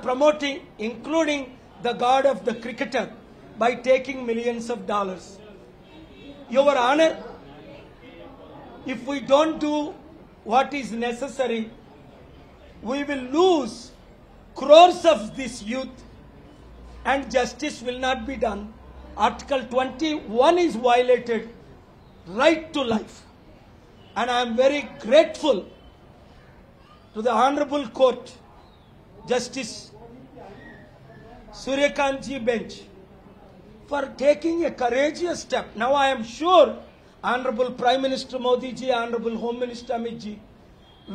promoting, including the god of the cricketer, by taking millions of dollars. Your Honor, if we don't do what is necessary, we will lose crores of this youth and justice will not be done. Article 21 is violated, right to life. And I am very grateful to the Honorable Court, Justice Suryakantji bench, for taking a courageous step. Now I am sure Honorable Prime Minister Modi ji, Honorable Home Minister Amit ji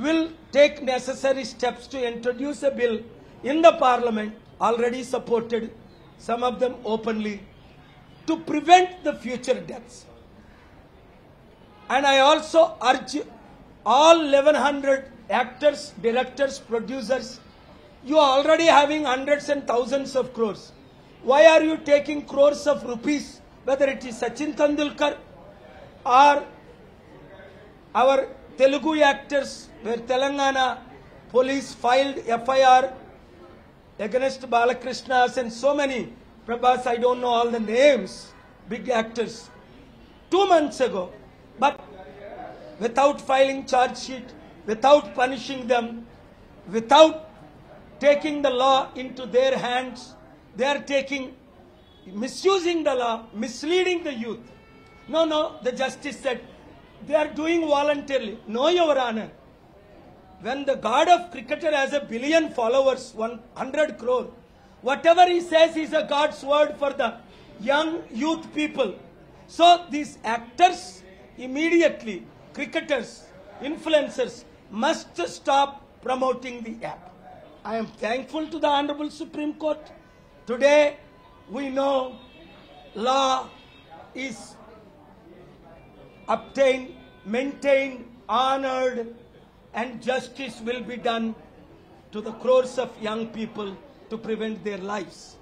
will take necessary steps to introduce a bill in the Parliament, already supported, some of them openly, to prevent the future deaths. And I also urge all 1100 actors, directors, producers, you are already having hundreds and thousands of crores. Why are you taking crores of rupees, whether it is Sachin Tendulkar or our Telugu actors, where Telangana police filed FIR against Balakrishnas and so many, Prabhas, I don't know all the names, big actors, 2 months ago, but without filing charge sheet, without punishing them, without taking the law into their hands, they are misusing the law, misleading the youth. No, the justice said, they are doing voluntarily. No, Your Honor. When the god of cricketer has 1 billion followers, 100 crore, whatever he says is a God's word for the young youth people. So these actors immediately, cricketers, influencers, must stop promoting the app. I am thankful to the Honorable Supreme Court. Today we know law is obtained, maintained, honored, and justice will be done to the crores of young people to prevent their lives.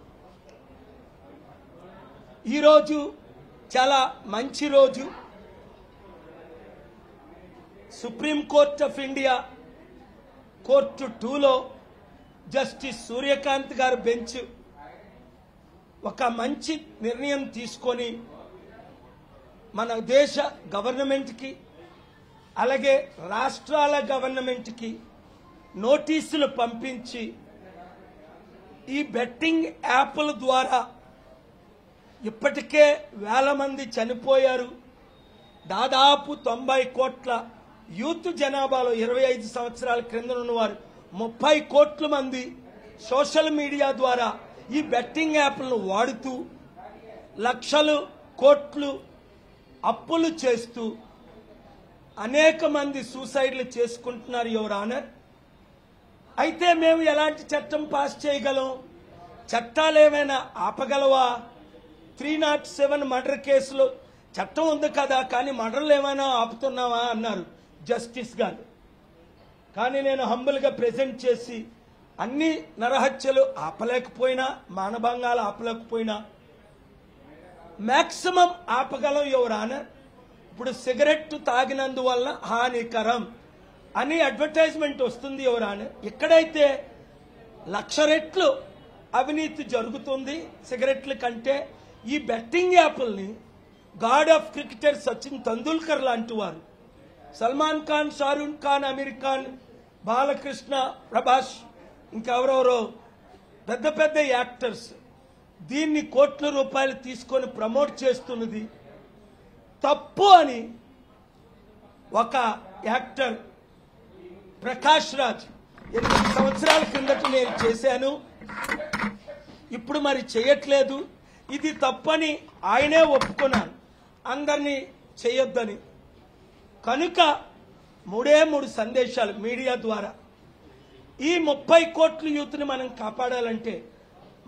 Ee roju chala manchi roju. Supreme Court of India, Court 2 lo Justice Suryakant garu bench oka manchi నిర్ణయం తీసుకొని మన దేశ government కి అలాగే రాష్ట్రాల government కి నోటీసులు పంపించి ఈ బెట్టింగ్ యాప్ల ద్వారా ఇప్పటికే వేల మంది చనిపోయారు. దాదాపు 90 కోట్ల యూత్ జనాభాలో 25 సంవత్సరాల క్రింద ఉన్నవారు 30 కోట్ల మంది సోషల్ మీడియా ద్వారా ఈ బెట్టింగ్ యాప్లను వాడుతూ లక్షలు కోట్లు అప్పులు చేస్తూ అనేక మంది సూసైడ్లు చేసుకుంటున్నారు, యువర్ ఆనర్. అయితే మేము ఎలాంటి చట్టం పాస్ చేయగలం? చట్టాలు ఏమైనా ఆపగలవా? 307 మర్డర్ కేసులో చట్టం ఉంది కదా, కానీ మర్డర్లు ఏమైనా ఆపుతున్నావా అన్నారు జస్టిస్ గారు. కానీ నేను హంబుల్గా ప్రెజెంట్ చేసి అన్ని నరహత్యలు ఆపలేకపోయినా, మానభంగాలు ఆపలేకపోయినా మాక్సిమం ఆపగలం, యువర్ ఆనర్. ఇప్పుడు సిగరెట్ తాగినందువల్ల హానికరం అని అడ్వర్టైజ్మెంట్ వస్తుంది, యువర్ ఆనర్. ఎక్కడైతే 1,00,000 రెట్లు అవినీతి జరుగుతుంది సిగరెట్ల కంటే, ఈ బెట్టింగ్ యాప్ల్ని god of cricketer Sachin Tendulkar లాంటి వారు, సల్మాన్ ఖాన్, షారూక్ ఖాన్, అమీర్ ఖాన్, బాలకృష్ణ, ప్రభాస్, ఇంకెవరెవరో పెద్ద పెద్ద యాక్టర్స్ దీన్ని కోట్ల రూపాయలు తీసుకొని ప్రమోట్ చేస్తున్నది తప్పు అని ఒక యాక్టర్ ప్రకాష్ రాజ్ 8 సంవత్సరాల కిందట నేను చేశాను, ఇప్పుడు మరి చేయట్లేదు, ఇది తప్పని ఆయనే ఒప్పుకున్నాను, అందరినీ చేయొద్దని. కనుక 3 సందేశాలు మీడియా ద్వారా ఈ 30 కోట్ల యూత్ని మనం కాపాడాలంటే,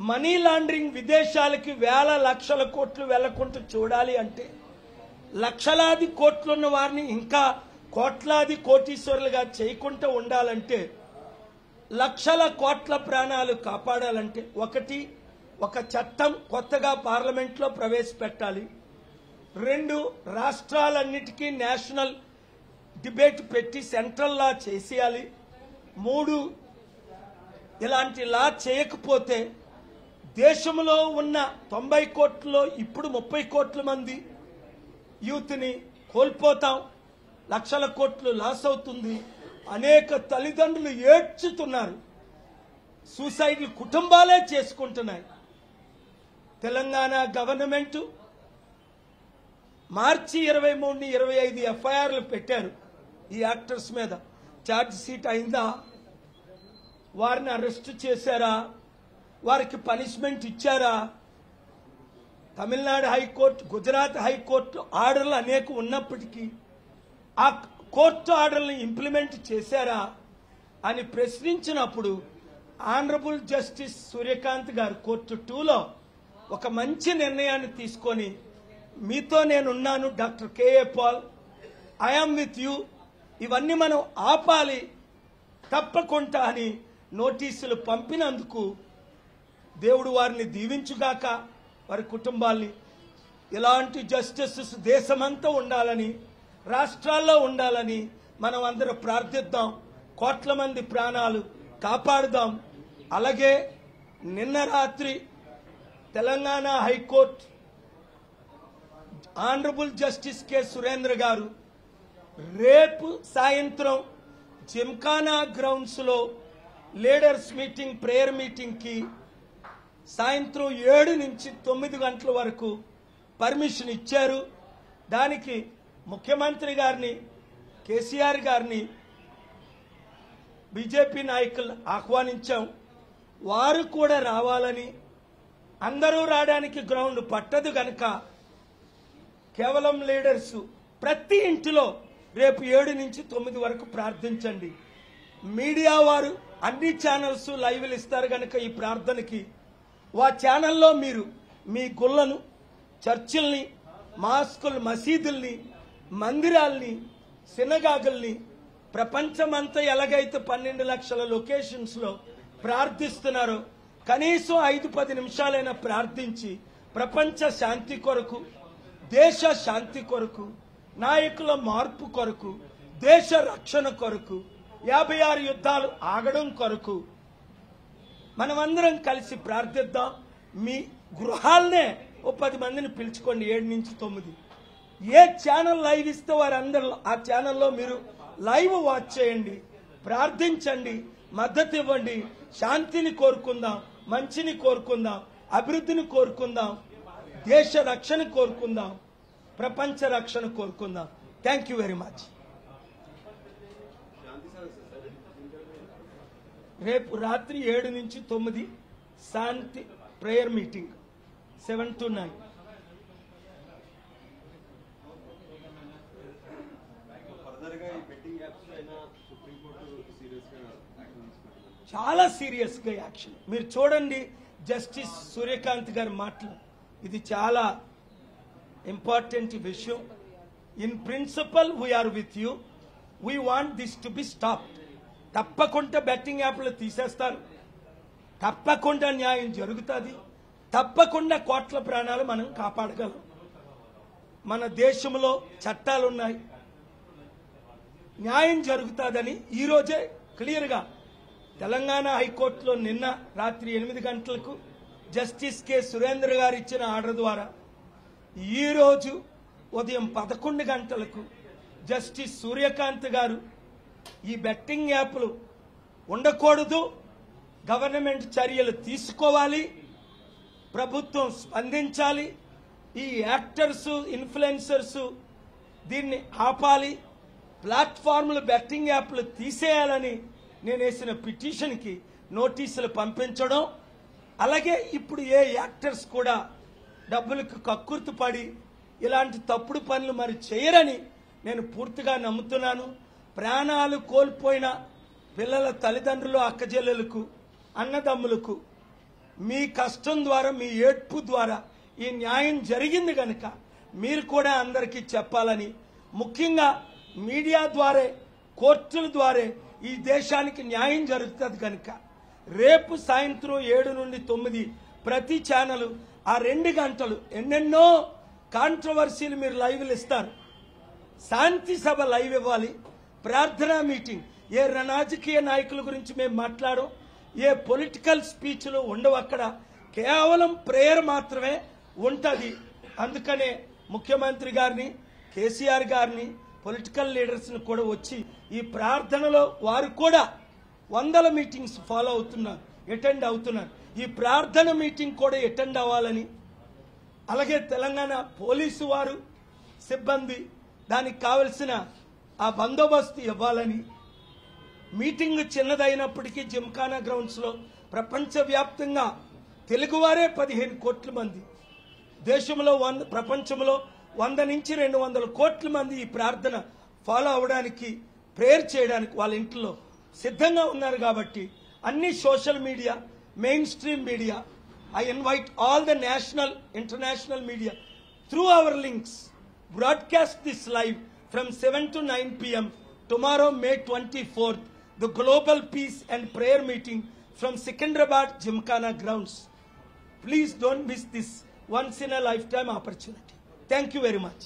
మనీ లాండరింగ్ విదేశాలకి వేల లక్షల కోట్లు వెళ్లకుండా చూడాలి అంటే, లక్షలాది కోట్లున్న వారిని ఇంకా కోట్లాది కోటీశ్వరులుగా చేయకుండా ఉండాలంటే, లక్షల కోట్ల ప్రాణాలు కాపాడాలంటే, ఒక చట్టం కొత్తగా పార్లమెంట్లో ప్రవేశపెట్టాలి. 2 రాష్ట్రాలన్నిటికీ నేషనల్ డిబేట్ పెట్టి సెంట్రల్ లా చేసేయాలి. 3 ఇలాంటి లా చేయకపోతే దేశంలో ఉన్న 90 కోట్లలో ఇప్పుడు 30 కోట్ల మంది యూత్ని కోల్పోతాం, లక్షల కోట్లు లాస్ అవుతుంది. అనేక తల్లిదండ్రులు ఏడ్చుతున్నారు, సూసైడ్లు కుటుంబాలే చేసుకుంటున్నాయి. తెలంగాణ గవర్నమెంట్ మార్చి 23ని 25 ఎఫ్ఐఆర్లు పెట్టారు. ఈ యాక్టర్స్ మీద ఛార్జ్ షీట్ అయిందా? వారిని అరెస్ట్ చేశారా? వారికి పనిష్మెంట్ ఇచ్చారా? తమిళనాడు హైకోర్టు, గుజరాత్ హైకోర్టు ఆర్డర్లు అనేక ఉన్నప్పటికీ ఆ కోర్టు ఆర్డర్లను ఇంప్లిమెంట్ చేశారా అని ప్రశ్నించినప్పుడు ఆనరబుల్ జస్టిస్ సూర్యకాంత్ గారు కోర్టు 2లో ఒక మంచి నిర్ణయాన్ని తీసుకొని, మీతో నేనున్నాను doctor K A Paul, I am with you, ఇవన్నీ మనం ఆపాలి తప్పకుండా అని నోటీసులు పంపినందుకు దేవుడు వారిని దీవించుగాక, వారి కుటుంబాల్ని. ఇలాంటి జస్టిసెస్ దేశమంతా ఉండాలని, రాష్ట్రాల్లో ఉండాలని మనం అందరం ప్రార్థిద్దాం. కోట్ల మంది ప్రాణాలు కాపాడుదాం. అలాగే నిన్న రాత్రి Telangana high court honourable justice K Surendra గారు రేపు సాయంత్రం జిమ్ఖానా గ్రౌండ్స్ లో లీడర్స్ మీటింగ్, ప్రేయర్ మీటింగ్ కి సాయంత్రం 7 నుంచి 9 గంటల వరకు పర్మిషన్ ఇచ్చారు. దానికి ముఖ్యమంత్రి గారిని, కేసీఆర్ గారిని, బీజేపీ నాయకులు ఆహ్వానించాం. వారు కూడా రావాలని, అందరూ రావడానికి గ్రౌండ్ పట్టదు గనక కేవలం లీడర్స్ ప్రతి ఇంటిలో రేపు 7 నుంచి 9 వరకు ప్రార్థించండి. మీడియా వారు అన్ని ఛానల్స్ లైవ్లు ఇస్తారు గనక ఈ ప్రార్థనకి ఆ ఛానల్లో మీరు మీ గుళ్ళను, చర్చిల్ని, మాస్కులు, మసీదుల్ని, మందిరాల్ని, సినగాగుల్ని ప్రపంచమంతా ఎలాగైతే 12 లక్షల లొకేషన్స్ లో ప్రార్థిస్తున్నారో కనీసం 5-10 నిమిషాలైనా ప్రార్థించి ప్రపంచ శాంతి కొరకు, దేశ శాంతి కొరకు, నాయకుల మార్పు కొరకు, దేశ రక్షణ కొరకు, 56 యుద్ధాలు ఆగడం కొరకు మనమందరం కలిసి ప్రార్థిద్దాం. మీ గృహాలనే ఓ 10 మందిని పిలుచుకోండి. 7 నుంచి 9 ఏ ఛానల్ లైవ్ ఇస్తే వారందరూ ఆ ఛానల్లో మీరు లైవ్ వాచ్ చేయండి, ప్రార్థించండి, మద్దతు ఇవ్వండి. శాంతిని కోరుకుందాం, మంచిని కోరుకుందాం, అభివృద్ధిని కోరుకుందాం, దేశ రక్షణ కోరుకుందాం, ప్రపంచ రక్షణ కోరుకుందాం. Thank you very much. రేపు రాత్రి 7 నుంచి 9 శాంతి ప్రేయర్ మీటింగ్ 7 to 9. చాలా సీరియస్ గా యాక్షన్ మీరు చూడండి. జస్టిస్ సూర్యకాంత్ గారి మాటలు, ఇది చాలా ఇంపార్టెంట్ విషయం. In principle we are with you, we want this to be stopped. తప్పకుండా బెట్టింగ్ యాప్లు తీసేస్తారు, తప్పకుండా న్యాయం జరుగుతుంది, తప్పకుండా కోట్ల ప్రాణాలు మనం కాపాడగలం. మన దేశంలో చట్టాలున్నాయి, న్యాయం జరుగుతుందని ఈరోజే క్లియర్గా తెలంగాణ హైకోర్టులో నిన్న రాత్రి 8 గంటలకు జస్టిస్ కె సురేంద్ర గారు ఇచ్చిన ఆర్డర్ ద్వారా ఈరోజు ఉదయం 11 గంటలకు జస్టిస్ సూర్యకాంత్ గారు ఈ బెట్టింగ్ యాప్లు ఉండకూడదు, గవర్నమెంట్ చర్యలు తీసుకోవాలి, ప్రభుత్వం స్పందించాలి, ఈ యాక్టర్స్, ఇన్ఫ్లుయెన్సర్స్ దీన్ని ఆపాలి, ప్లాట్ఫామ్లు బెట్టింగ్ యాప్లు తీసేయాలని నేను వేసిన పిటిషన్కి నోటీసులు పంపించడం. అలాగే ఇప్పుడు ఏ యాక్టర్స్ కూడా డబ్బులకు కక్కుర్తి పడి ఇలాంటి తప్పుడు పనులు మరి చేయరని నేను పూర్తిగా నమ్ముతున్నాను. ప్రాణాలు కోల్పోయిన పిల్లల తల్లిదండ్రులు, అక్కచెల్లెలకు, అన్నదమ్ములకు మీ కష్టం ద్వారా, మీ ఏడ్పు ద్వారా ఈ న్యాయం జరిగింది కనుక మీరు కూడా అందరికీ చెప్పాలని, ముఖ్యంగా మీడియా ద్వారా, కోర్టుల ద్వారా ఈ దేశానికి న్యాయం జరుగుతుంది కనుక రేపు సాయంత్రం 7 నుండి 9 ప్రతి ఛానల్ ఆ 2 గంటలు ఎన్నెన్నో కాంట్రవర్సీలు మీరు లైవ్లు ఇస్తారు. శాంతి సభ లైవ్ ఇవ్వాలి, ప్రార్థనా మీటింగ్, ఏ రాజకీయ నాయకుల గురించి మేము మాట్లాడడం, ఏ పొలిటికల్ స్పీచ్లు ఉండవు అక్కడ, కేవలం ప్రేయర్ మాత్రమే ఉంటుంది. అందుకనే ముఖ్యమంత్రి గారిని, కేసీఆర్ గారిని, పొలిటికల్ లీడర్స్ని కూడా వచ్చి ఈ ప్రార్థనలో వారు కూడా వందల మీటింగ్స్ ఫాలో అవుతున్నారు, అటెండ్ అవుతున్నారు. ఈ ప్రార్థన మీటింగ్ కూడా అటెండ్ అవ్వాలని, అలాగే తెలంగాణ పోలీసు వారు సిబ్బంది దానికి కావలసిన ఆ బందోబస్తు ఇవ్వాలని, మీటింగ్ చిన్నదైనప్పటికీ జిమ్ఖానా గ్రౌండ్స్లో ప్రపంచవ్యాప్తంగా తెలుగువారే 15 కోట్ల మంది, దేశంలో ప్రపంచంలో 100 నుంచి 200 కోట్ల మంది ఈ ప్రార్థన ఫాలో అవడానికి, ప్రేయర్ చేయడానికి వాళ్ళ ఇంట్లో సిద్ధంగా ఉన్నారు. కాబట్టి అన్ని social media, main stream media, I invite all the national, international media through our links, broadcast this live from 7 to 9 p.m. tomorrow, May 24th, the Global Peace and Prayer Meeting from Secunderabad Gymkhana Grounds. Please don't miss this once in a lifetime opportunity. Thank you very much.